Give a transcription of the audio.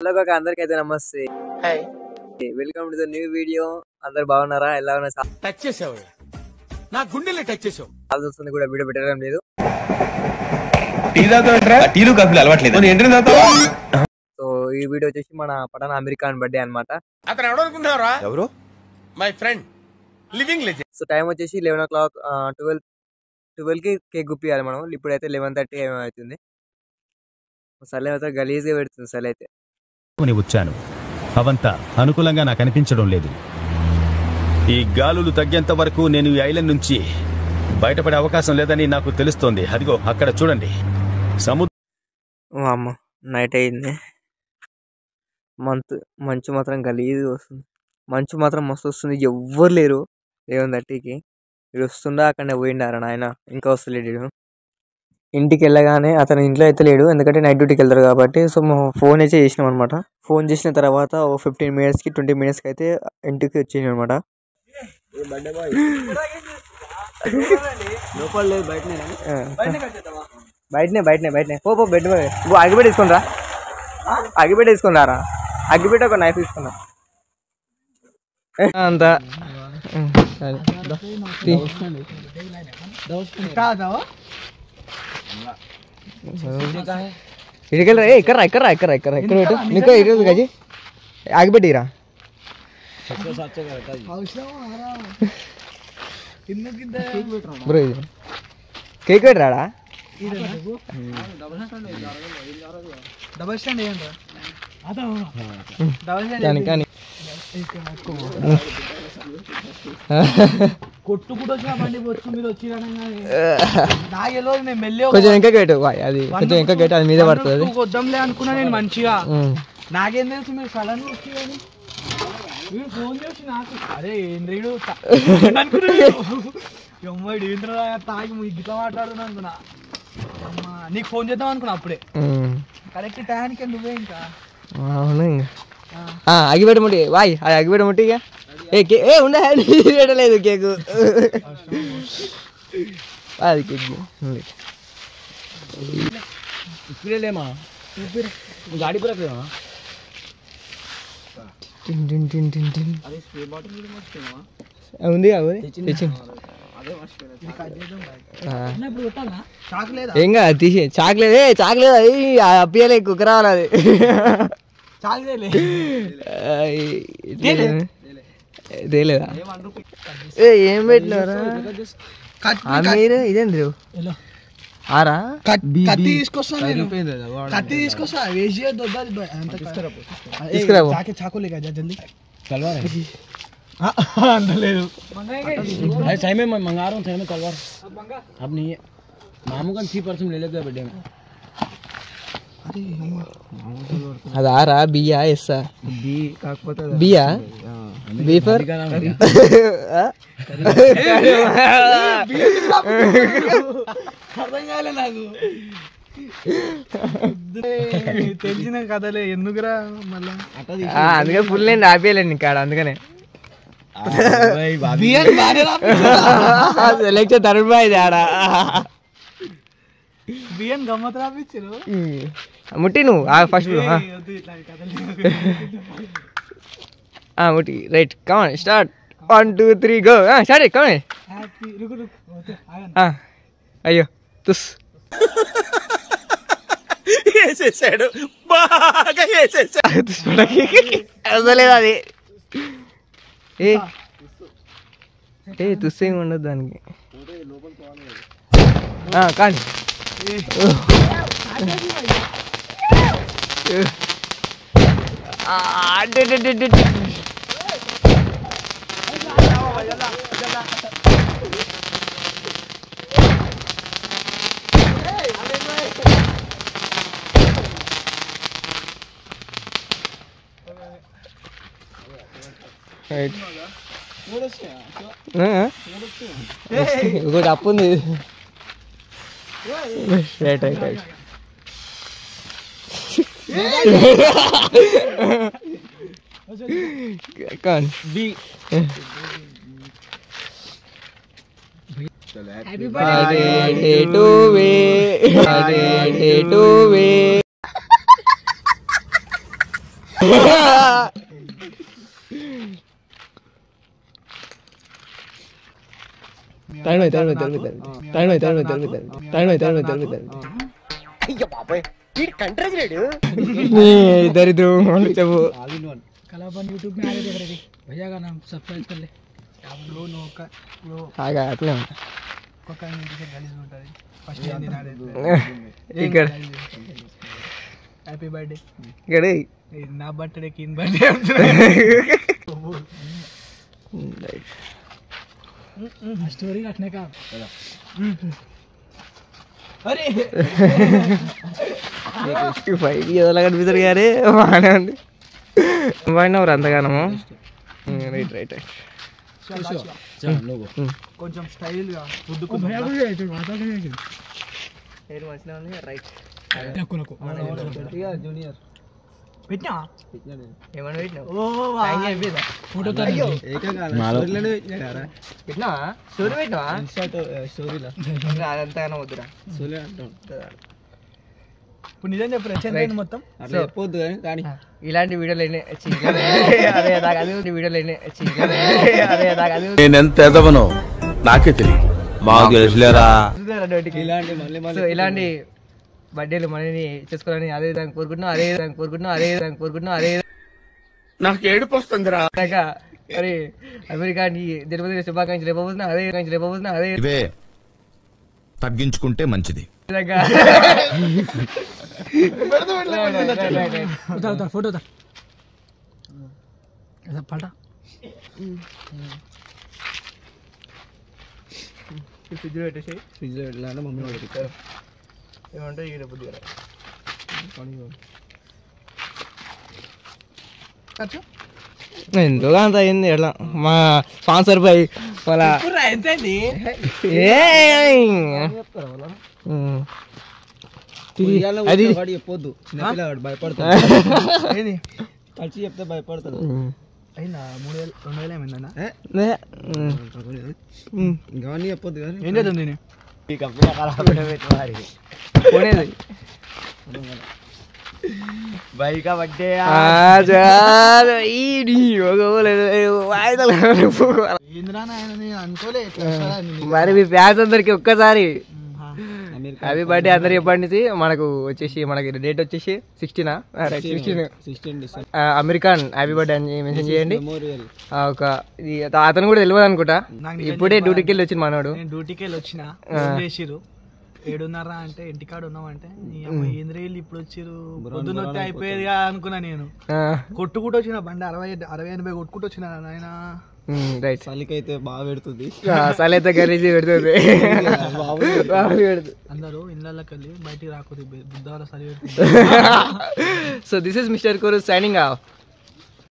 Hello కాక అందరికైతే నమస్తే. Hi, welcome to the new video. అందరు బాగున్నారా? ఎలా ఉన్నా టచ్ చేసావు, నా గుండెల్ని టచ్ చేసావు. ఆలోచన కూడా వీడియో పెట్టడం లేదు. సో ఈ వీడియో వచ్చేసి మన పఠాన్ అమీర్ ఖాన్ బర్త్డే అన్నమాట. అతను ఎవరు అనుకుంటున్నారా? ఎవరు? My friend, living legend. So time వచ్చేసి 11 o'clock, 12కి కేక్ గుప్పియాలి మనం. ఇప్పుడైతే 11:30 అవుతుంది. సలే అయితే గలీజ్గా పెడుతుంది సలే అయితే. వచ్చాను, అవంతా అనుకూలంగా నాకు అనిపించడం లేదు. ఈ గాలులు తగ్గేంత వరకు నేను ఈ ఐలాండ్ నుంచి బయటపడే అవకాశం లేదని నాకు తెలుస్తోంది. అదిగో అక్కడ చూడండి, అమ్మ నైట్ అయింది. మంచు మాత్రం గలీజ్గా వస్తుంది. మంచు మాత్రం మస్తు వస్తుంది. ఎవ్వరు లేరు 11:30కి. వీడు వస్తుండా అక్కడనే పోయిండారా నాయన, ఇంకా వస్తలేడు. ఇంటికి వెళ్ళగానే అతను ఇంట్లో అయితే లేడు, ఎందుకంటే నైట్ డ్యూటీకి వెళ్తారు కాబట్టి. సో ఫోన్ అయితే చేసినాం అనమాట. ఫోన్ చేసిన తర్వాత 15 minutesకి 20 minutesకి అయితే ఇంటికి వచ్చేసాం అనమాట. బయటనే పో బెడ్ అగ్గిపెట్టి తీసుకుని రా. అగ్గిపెట్టి ఒక నైఫ్ తీసుకున్నా అంతా. ఇడికెళ్ళరా, ఇక్కడ నీకు ఇటు గజి ఆగిపెట్టిరా. బ్రో ఇది కేక్ పెట్టరాడా? కానీ కొంచెం ఇంకా గేటు అది, కొంచెం ఇంకా గేటు అది మీద పడుతుంది. వద్దాంలే అనుకున్నా నేను మంచిగా. నాకేం తెలుసు మీరు సడన్ వచ్చి వీడు ఫోన్ చేసి నాకు అరే ఏంద్రీడు అమ్మాయి ఏంద్ర తాగి గిట్లా మాట్లాడుతున్నా అనుకున్నా. అమ్మా నీకు ఫోన్ చేద్దాం అనుకున్నా అప్పుడే. కరెక్ట్ టైంకి నువ్వే ఇంకా అగిపెట్ట ముట్టి వాయ్, అది అగిపెట్ట ముట్టి. ఇక ఉండలేదు కేకు, అది కేక్ ఇప్పుడేమా గాడి కూడా ఉంది ఏం కాదు తీసి. చాక్లెట్ అది అప్పియాలి, కుక్క రావాలి. అది తేలేదా? ఏం పెట్టినారా మీరు? ఇదేంద్రు ఆరా కత్తి తీసుకొస్తా వేసి తీసుకురా. చాకోలే కదా జల్దీ లేదు मंगा रहा हूँ में तलवार अब नहीं है. मामू का 3% ले लेगा बेटे में. అది ఆరా బియ్యా ఎస్సా? బియ్యా బీ ఫర్ అర్థం కాలే నాకు. తెలిసిన కథలే ఎందుకురా మళ్ళా. అందుకే ఫుల్ నేను ఆపేయాలండి ఇక్కడ. అందుకనే సెలెక్షన్ తరుణ్ బాయ్ ఆడా బియ్యం గమ్మత్ రాపించారు. ముట్టి నువ్వు ఫస్ట్ ముట్టి. Right come on start. 1 2 3 go. Start come on. అయ్యో తుస్ వేసేసాడు, బాగా వేసేసాడు. అసలేదు అది. ఏ తుస్సేం ఉండదు దానికి. కానీ ఇంకోటి అప్పు ఉంది. Right right right. Con B. Happy birthday to me. Happy birthday to me. దరిద్రం చెప్పు. कलाबन यूट्यूब में आ रहे देख रहे थे भैया का नाम सब्सक्राइब कर ले लो नो का लो అట్లే कोका में दिखे गालिस ఉంటాయి ఫస్ట్ ఏం తినాలి ఇక్కడ హ్యాపీ బర్త్డే ఇక్కడ నా బర్త్డే కి ఇన్ బర్త్డే स्टोरी रखने का अरे బయటికి ఏదోలా కనిపిస్తారు గారే బాగానే ఉంది బాగున్నావు అంతగానము రైట్ రైట్ రైట్ కొంచెం స్టైల్ గా ఫుడ్ రైట్ జూనియర్ పెట్టినా ఏమన్నా పెట్టినావు ఫోటో పెట్టినావా స్టోరీ పెట్టినావా అదంతగానో వద్దురా ఇప్పుడు నిజం చెప్పు రచన మొత్తం చెప్పొద్దు కానీ ఇలాంటి వీడియోలు అదే అది వీడియోలు అదే అది నేనెంత ఎదవనో నాకే తెలియదు మాకు తెలుసులేరా. సో ఇలాంటి బర్త్డేలు మనని చేసుకోవాలని అదే విధంగా కోరుకుంటున్నాం అదే నాకు ఏడుపు వస్తుందిరా. మరి అమెరికాకి జన్మదిన శుభాకాంక్షలు రేపబోతున్నా అదే ఇవే తగ్గించుకుంటే మంచిది. విధంగా फोटो ऐसा पलटा ఫ్రిడ్జ్ పెట్టేసి ఫ్రిడ్జ్ పెట్టాలంటే మమ్మీ వాడు ఏమంటే ఇక్కడ బుద్ధిగా ఎందుకు అంత అయింది ఎట్లా మా స్పాన్సర్ పై వాళ్ళ ఎంతండి అది వాడు చెప్పొద్దు చిన్నపిల్లవాడు భయపడతాడు కలిసి చెప్తే భయపడతాడు అయినా 3,000 ఏమైందన్నా ఇంకా చెప్పొద్దు కానీ ఏం చేద్దాం నేను పోనేది బైక్ బట్టే ఏంద్రా నాయన నేను అనుకోలే మరి మీ ఫ్యాన్స్ అందరికి ఒక్కసారి హ్యాపీ బర్త్డే అందరు చెప్పండి. మనకు డేట్ వచ్చేసి 16 అమెరికన్ హ్యాపీ బర్త్డే అని మెన్షన్ చేయండి. అతను కూడా తెలియదు అనుకుంటా, ఇప్పుడే డ్యూటీకి వెళ్ళి వచ్చింది మనోడు. నేను డ్యూటీకి వెళ్ళి వచ్చిన చేసిరు 7:30 అంటే ఇంటికాడ ఉన్నామంటే ఏంద్రేళ్ళు ఇప్పుడు వచ్చిరు పొద్దున్న వస్తే అయిపోయేది అనుకున్నా. నేను కొట్టుకుంటూ వచ్చిన బండి 60-80 కొట్టుకుంటూ వచ్చిన ఆయన. రైట్ చలికైతే బాగా పెడుతుంది, చలి అయితే గలీజీ పెడుతుంది. అందరూ ఇళ్ళకి వెళ్ళి బయటికి రాకూడదు, బుద్ధవాళ్ళ చలి పెడుతుంది. సో దిస్ ఇస్ మిస్టర్ కోరు సైనింగ్ ఆఫ్.